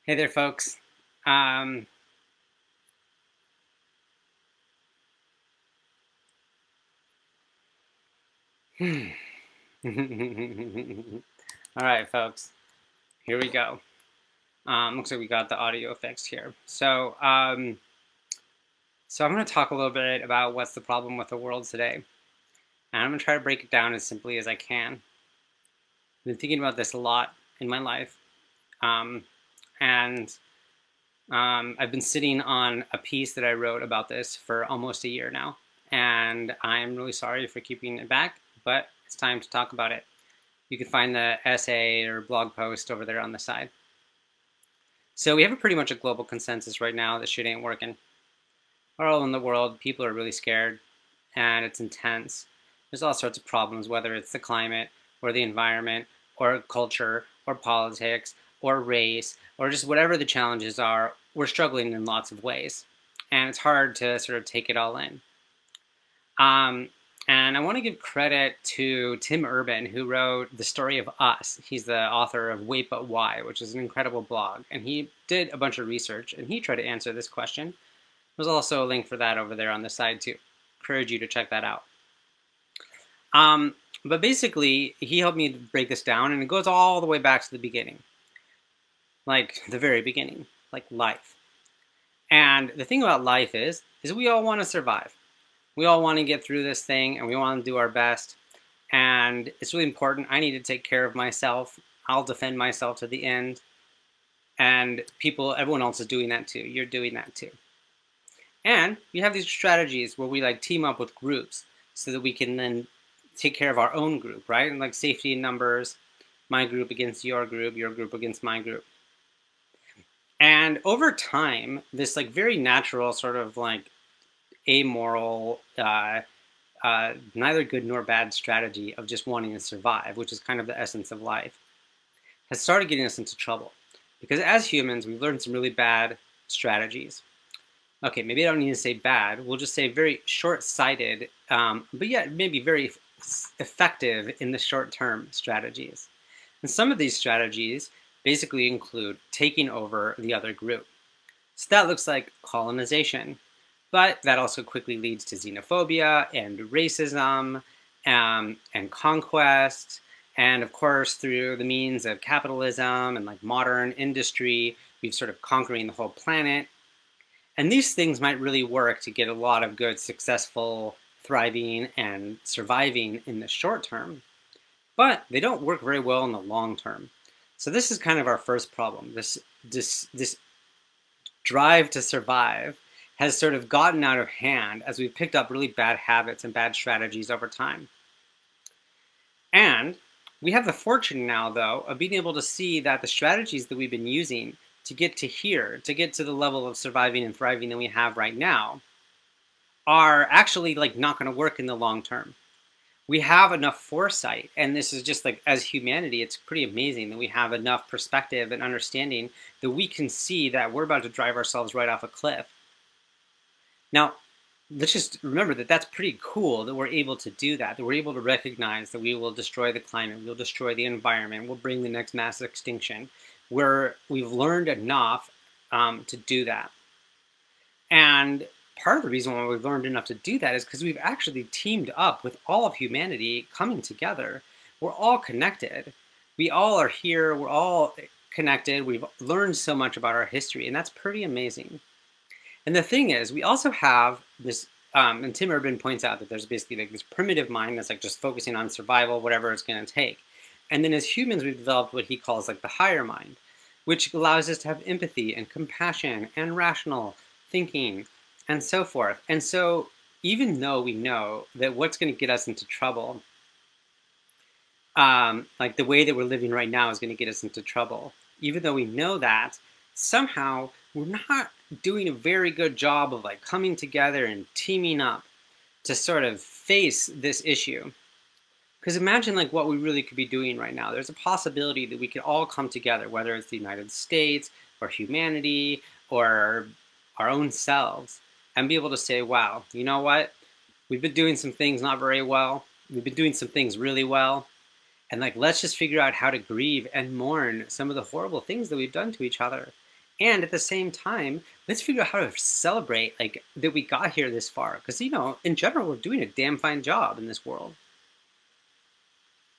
Hey there, folks. Um, all right, folks. Here we go. Looks like we got the audio fixed here. So I'm going to talk a little bit about what's the problem with the world today, and I'm going to try to break it down as simply as I can. I've been thinking about this a lot in my life, um, and I've been sitting on a piece that I wrote about this for almost a year now, and I'm really sorry for keeping it back, but it's time to talk about it. You can find the essay or blog post over there on the side. So we have pretty much a global consensus right now that shit ain't working. All in the world, people are really scared, and it's intense. There's all sorts of problems, whether it's the climate, or the environment, or culture, or politics, or race, or just whatever the challenges are, we're struggling in lots of ways. And it's hard to sort of take it all in. And I want to give credit to Tim Urban, who wrote The Story of Us. He's the author of Wait But Why, which is an incredible blog. And he did a bunch of research, and he tried to answer this question. There's also a link for that over there on the side, too. Encourage you to check that out. But basically, he helped me break this down, and it goes all the way back to the beginning. Like, the very beginning. Like life. And the thing about life is we all want to survive. We all want to get through this thing, and we want to do our best. And it's really important. I need to take care of myself. I'll defend myself to the end. And everyone else is doing that too. You're doing that too. And we have these strategies where we like team up with groups so that we can then take care of our own group, right? And like safety in numbers, my group against your group against my group. And over time, this like very natural sort of like amoral, neither good nor bad strategy of just wanting to survive, which is kind of the essence of life, has started getting us into trouble. Because as humans, we've learned some really bad strategies. Okay, maybe I don't need to say bad. We'll just say very short-sighted, but yet maybe very effective in the short-term strategies. And some of these strategies basically include taking over the other group. So that looks like colonization. But that also quickly leads to xenophobia and racism and conquest. And of course, through the means of capitalism and like modern industry, we've sort of conquering the whole planet. And these things might really work to get a lot of good, successful, thriving, and surviving in the short term. But they don't work very well in the long term. So this is kind of our first problem. This drive to survive has sort of gotten out of hand as we've picked up really bad habits and bad strategies over time. And we have the fortune now, though, of being able to see that the strategies that we've been using to get to here, to get to the level of surviving and thriving that we have right now, are actually like not going to work in the long term. We have enough foresight, and this is just like, as humanity, it's pretty amazing that we have enough perspective and understanding that we can see that we're about to drive ourselves right off a cliff. Now, let's just remember that that's pretty cool that we're able to do that we're able to recognize that we will destroy the climate, we'll destroy the environment, we'll bring the next mass extinction, where we've learned enough to do that. And part of the reason why we've learned enough to do that is because we've actually teamed up with all of humanity coming together. We're all connected. We all are here. We're all connected. We've learned so much about our history, and that's pretty amazing. And the thing is, we also have this, and Tim Urban points out that there's basically like this primitive mind that's like just focusing on survival, whatever it's going to take. And then as humans, we've developed what he calls like the higher mind, which allows us to have empathy and compassion and rational thinking and so forth. And so even though we know that what's going to get us into trouble, like the way that we're living right now is going to get us into trouble, even though we know that, somehow we're not doing a very good job of like coming together and teaming up to sort of face this issue. Because imagine like what we really could be doing right now. There's a possibility that we could all come together, whether it's the United States or humanity or our own selves, and be able to say, wow, you know what? We've been doing some things not very well. We've been doing some things really well. And like, let's just figure out how to grieve and mourn some of the horrible things that we've done to each other. And at the same time, let's figure out how to celebrate like that we got here this far. Because in general, we're doing a damn fine job in this world.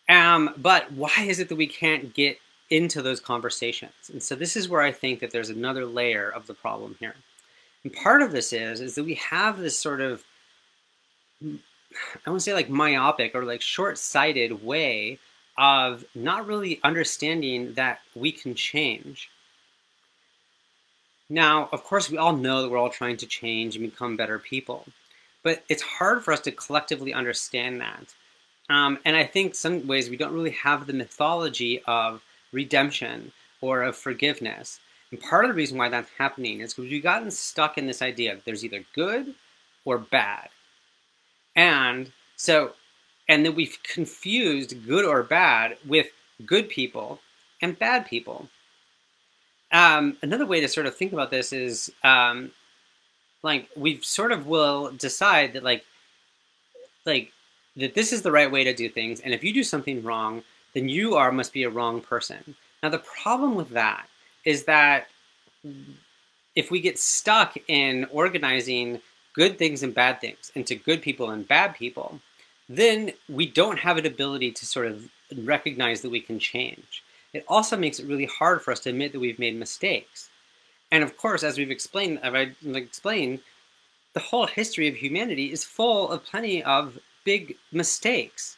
But why is it that we can't get into those conversations? And so this is where I think that there's another layer of the problem here. And part of this is that we have this sort of, I want to say like myopic or like short-sighted way of not really understanding that we can change. Now, of course, we all know that we're all trying to change and become better people, but it's hard for us to collectively understand that. And I think some ways we don't really have the mythology of redemption or of forgiveness. And part of the reason why that's happening is because we've gotten stuck in this idea that there's either good or bad. And then we've confused good or bad with good people and bad people. Another way to sort of think about this is like we sort of will decide that like that this is the right way to do things, and if you do something wrong, then you must be a wrong person. Now the problem with that is that if we get stuck in organizing good things and bad things into good people and bad people, then we don't have an ability to sort of recognize that we can change. It also makes it really hard for us to admit that we've made mistakes. And of course, as I've explained, the whole history of humanity is full of plenty of big mistakes.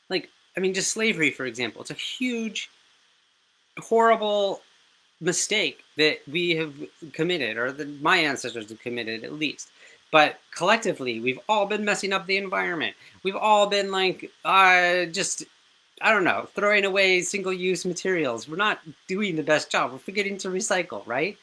Like, I mean, just slavery, for example. It's a huge, horrible mistake that we have committed, or that my ancestors have committed at least. But collectively, we've all been messing up the environment. We've all been like, I don't know, throwing away single-use materials. We're not doing the best job. We're forgetting to recycle, right?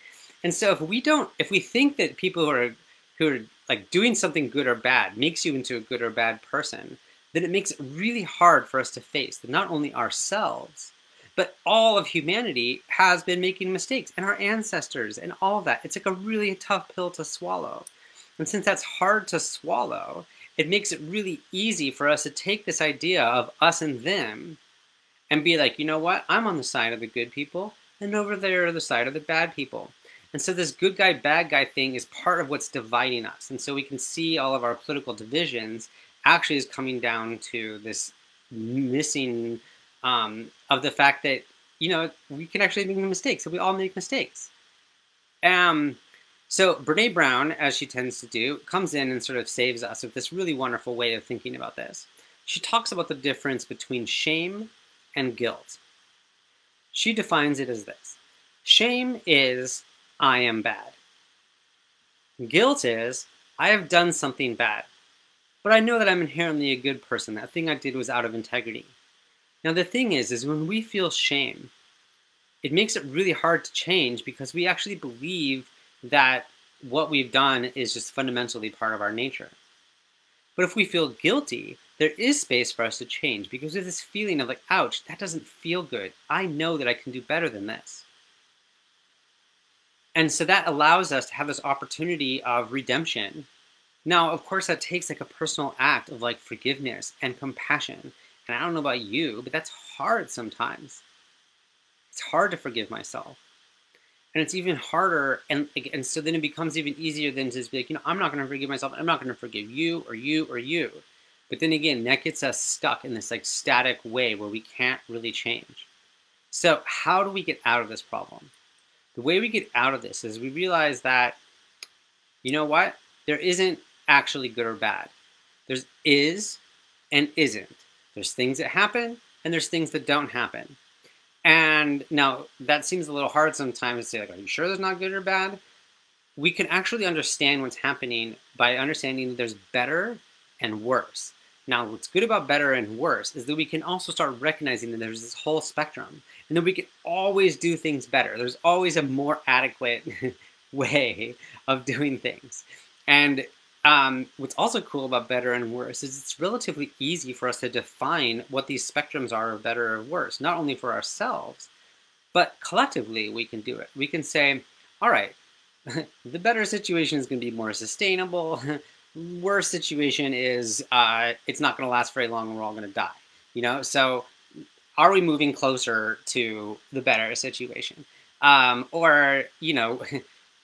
And so if we think that people who are like doing something good or bad makes you into a good or bad person, then it makes it really hard for us to face that not only ourselves, but all of humanity has been making mistakes, and our ancestors and all of that. It's like a really tough pill to swallow. And since that's hard to swallow, it makes it really easy for us to take this idea of us and them and be like, you know what? I'm on the side of the good people, and over there are the side of the bad people. And so this good guy, bad guy thing is part of what's dividing us. And so we can see all of our political divisions actually is coming down to this missing of the fact that, we can actually make mistakes, so we all make mistakes. So Brene Brown, as she tends to do, comes in and sort of saves us with this really wonderful way of thinking about this. She talks about the difference between shame and guilt. She defines it as this. Shame is, I am bad. Guilt is, I have done something bad, but I know that I'm inherently a good person. That thing I did was out of integrity. Now the thing is when we feel shame, it makes it really hard to change because we actually believe that what we've done is just fundamentally part of our nature. But if we feel guilty, there is space for us to change because there's this feeling of like, ouch, that doesn't feel good. I know that I can do better than this. And so that allows us to have this opportunity of redemption. Now, of course, that takes like a personal act of like forgiveness and compassion. And I don't know about you, but that's hard sometimes. It's hard to forgive myself. And it's even harder, and so then it becomes even easier than to just be like, I'm not going to forgive myself, I'm not going to forgive you or you or you. But then again, that gets us stuck in this like static way where we can't really change. So how do we get out of this problem? The way we get out of this is we realize that, you know what? There isn't actually good or bad. There's is and isn't. There's things that happen and there's things that don't happen. And now that seems a little hard sometimes to say, like, are you sure there's not good or bad? We can actually understand what's happening by understanding that there's better and worse. Now, what's good about better and worse is that we can also start recognizing that there's this whole spectrum and that we can always do things better. There's always a more adequate way of doing things. And what's also cool about better and worse is it's relatively easy for us to define what these spectrums are of better or worse, not only for ourselves, but collectively we can do it. We can say, all right, the better situation is going to be more sustainable. Worst situation is it's not going to last very long and we're all going to die. So are we moving closer to the better situation? Or, you know,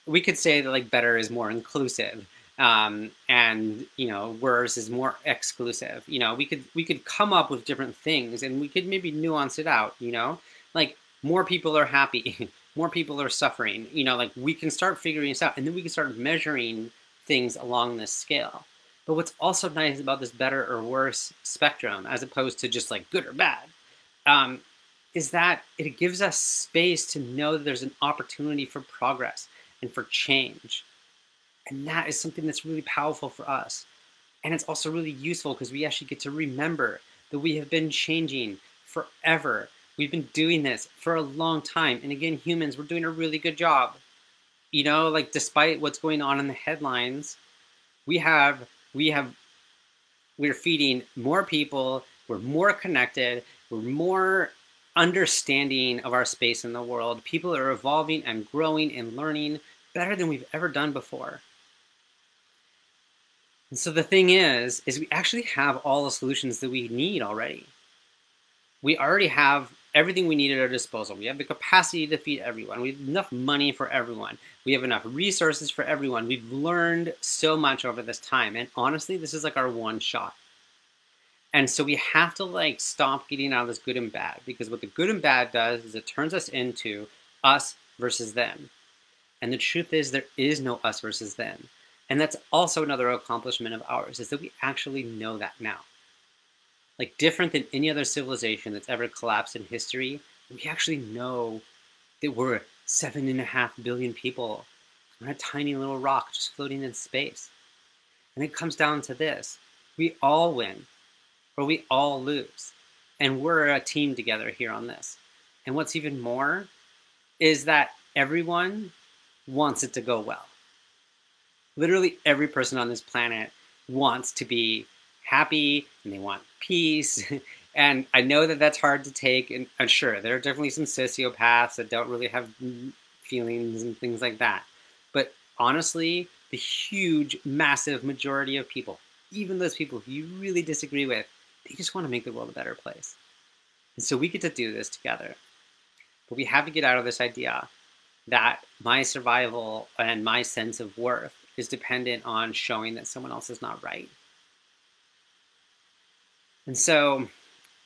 we could say that like better is more inclusive, and you know, worse is more exclusive. You know, we could come up with different things, and we could maybe nuance it out. You know, like more people are happy, more people are suffering. You know, like we can start figuring this out, and then we can start measuring things along this scale. But what's also nice about this better or worse spectrum, as opposed to just like good or bad, um, is that it gives us space to know that there's an opportunity for progress and for change. And that is something that's really powerful for us. And it's also really useful because we actually get to remember that we have been changing forever. We've been doing this for a long time. And again, humans, we're doing a really good job. You know, like despite what's going on in the headlines, we have we have we're feeding more people, we're more connected, we're more understanding of our space in the world. People are evolving and growing and learning better than we've ever done before. And so the thing is we actually have all the solutions that we need already. We already have everything we need at our disposal. We have the capacity to feed everyone. We have enough money for everyone. We have enough resources for everyone. We've learned so much over this time. And honestly, this is like our one shot. And so we have to like stop getting out of this good and bad, because what the good and bad does is it turns us into us versus them. And the truth is there is no us versus them. And that's also another accomplishment of ours, is that we actually know that now. Like different than any other civilization that's ever collapsed in history, we actually know that we're 7.5 billion people on a tiny little rock just floating in space. And it comes down to this: we all win or we all lose. And we're a team together here on this. And what's even more is that everyone wants it to go well. Literally every person on this planet wants to be happy, and they want peace. And I know that that's hard to take, and sure, there are definitely some sociopaths that don't really have feelings and things like that. But honestly, the huge, massive majority of people, even those people who you really disagree with, they just want to make the world a better place. And so we get to do this together. But we have to get out of this idea that my survival and my sense of worth is dependent on showing that someone else is not right. And so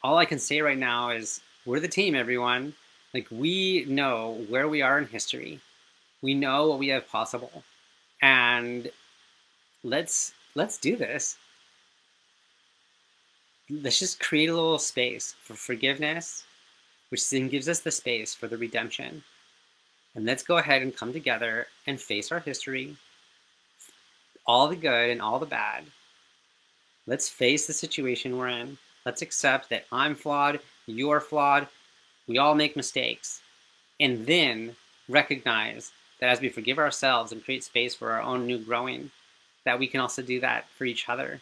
all I can say right now is we're the team, everyone. Like, we know where we are in history. We know what we have possible. And let's do this. Let's just create a little space for forgiveness, which then gives us the space for the redemption. And let's go ahead and come together and face our history, all the good and all the bad. Let's face the situation we're in. Let's accept that I'm flawed, you're flawed, we all make mistakes. And then recognize that as we forgive ourselves and create space for our own new growing, that we can also do that for each other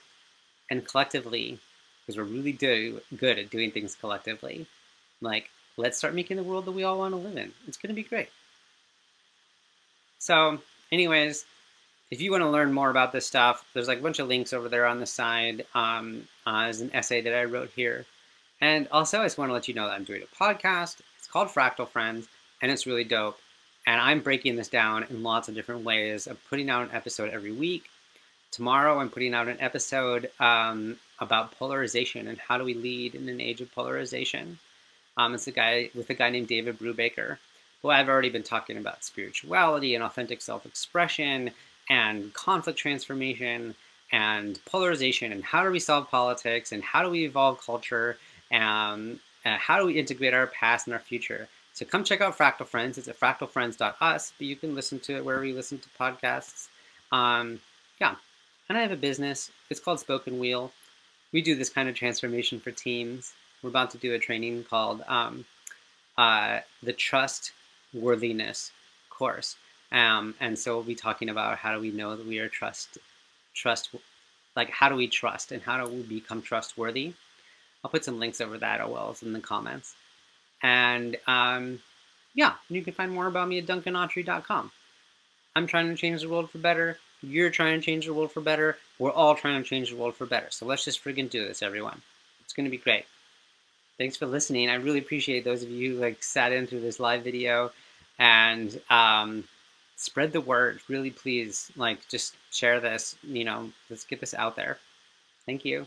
and collectively, because we're really good at doing things collectively. Like, let's start making the world that we all want to live in. It's going to be great. So anyways, if you want to learn more about this stuff, there's like a bunch of links over there on the side. There's an essay that I wrote here. And also, I just want to let you know that I'm doing a podcast. It's called Fractal Friends, and it's really dope. And I'm breaking this down in lots of different ways. I'm putting out an episode every week. Tomorrow, I'm putting out an episode about polarization and how do we lead in an age of polarization. It's with a guy named David Brubaker. Well, I've already been talking about spirituality and authentic self-expression and conflict transformation and polarization and how do we solve politics and how do we evolve culture and how do we integrate our past and our future. So come check out Fractal Friends. It's at fractalfriends.us, but you can listen to it wherever you listen to podcasts. Yeah, and I have a business. It's called Spoken Wheel. We do this kind of transformation for teams. We're about to do a training called the Trustworthiness course. And so we'll be talking about how do we know that we are like how do we trust and how do we become trustworthy. I'll put some links over that as well as in the comments. And yeah, you can find more about me at duncanautry.com. I'm trying to change the world for better. You're trying to change the world for better. We're all trying to change the world for better. So let's just friggin' do this, everyone. It's going to be great. Thanks for listening. I really appreciate those of you who like sat in through this live video. and spread the word. Really, please, like, just share this. You know, let's get this out there. Thank you.